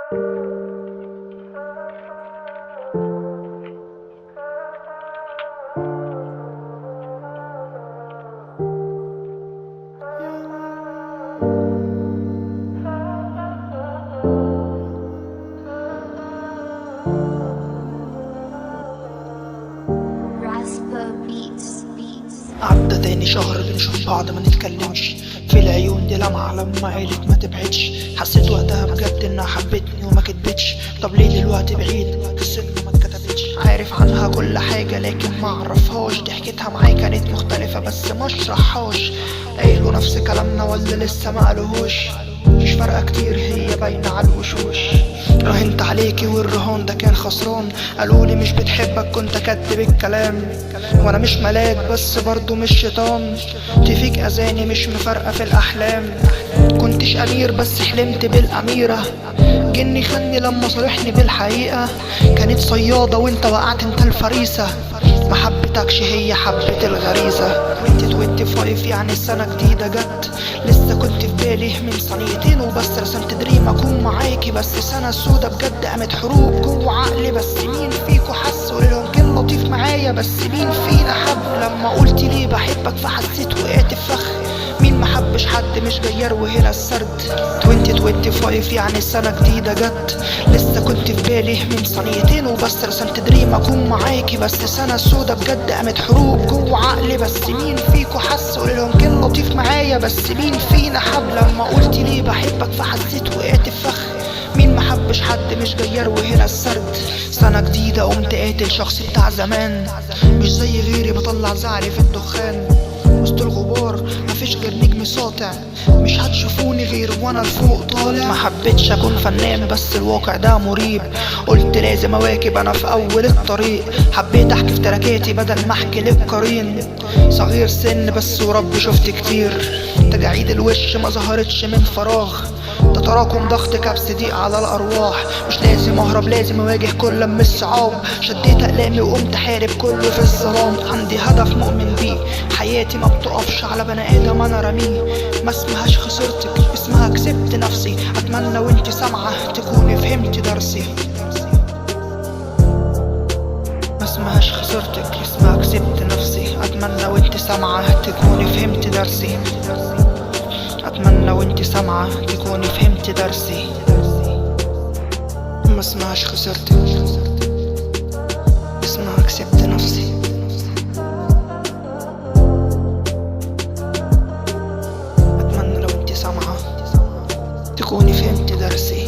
عدى تاني شهر بنشوف بعض ما نتكلمش، في العيون دي لمعة لما قالت ما تبعدش. حسيت وقتها بجد انها حبتني وما كدبتش. طب ليه دلوقتي بعيد قصتنا ما اتكتبتش؟ عارف عنها كل حاجة لكن ما اعرفهاش. ضحكتها معايا كانت مختلفة بس ما اشرحهاش. قايلوا نفس كلامنا ولا لسه ما قالوهوش؟ مش فارقة كتير هي باينة على الوشوش. راهنت عليكي والرهان ده كان خسران. قالولي مش بتحبك كنت اكدب الكلام، وانا مش ملاك بس برضو مش شيطان. تفيك اذاني مش مفارقة في الاحلام. كنتش امير بس حلمت بالاميرة. جني خدني لما صالحني بالحقيقة. كانت صيادة وانت وقعت انت الفريسة. ما حبتكش هي حبت الغريزة. 2025 يعني السنة جديدة جت. لسه كنت في بالي من ثانيتين وبس. رسمت دريم اكون معاكي بس سنة سودا بجد. قامت حروب جوه عقلي بس مين فيكو حس؟ قولهم كان لطيف معايا بس مين فينا حب؟ لما قلت ليه بحبك فحسيت وقعت في فخ. مين محبش حد مش جاي اروي هنا السرد. 2025 يعني السنة جديدة جت. لسه كنت في بالي من ثانيتين وبس. رسمت دريم اكون معاكي بس سنة سودا بجد. قامت حروب جوه عقلي بس مين فيكو حس؟ قولهم كان لطيف معايا بس مين فينا حب؟ لما قلت ليه بحبك فحسيت وقعت في فخ. مين محبش حد مش جاي اروي هنا السرد. سنة جديدة قمت قاتل شخص بتاع زمان. مش زي غيري بطلع زعلي في الدخان. وسط الغبار مفيش غير نجم ساطع. مش هتشوفوني غير وانا لفوق طالع. ما حبيتش اكون فنان بس الواقع ده مريب. قلت لازم اواكب انا في اول الطريق. حبيت احكي في تركاتي بدل ما احكي للقرين. صغير سن بس ورب شفت كتير. تجاعيد الوش ما ظهرتش من فراغ. ده تراكم ضغط كبس ضيق على الارواح. مش لازم اهرب لازم اواجه كل من الصعاب. شديت اقلامي وقمت حارب كله في الظلام. عندي هدف مؤمن بيه. حياتي ما بتقفش على بني ادم انا رميه. ما اسمهاش خسرتك اسمها كسبت نفسي. اتمنى وانت سامعه تكوني فهمتي درسي. ما اسمهاش خسرتك اسمها كسبت نفسي. اتمنى وانت سامعه تكوني فهمتي درسي. اتمنى وانت سامعه تكوني فهمتي درسي. ما اسمهاش خسرتك اسمها كسبت نفسي. اتمنى لو انت سامعه تكوني فهمتي درسي.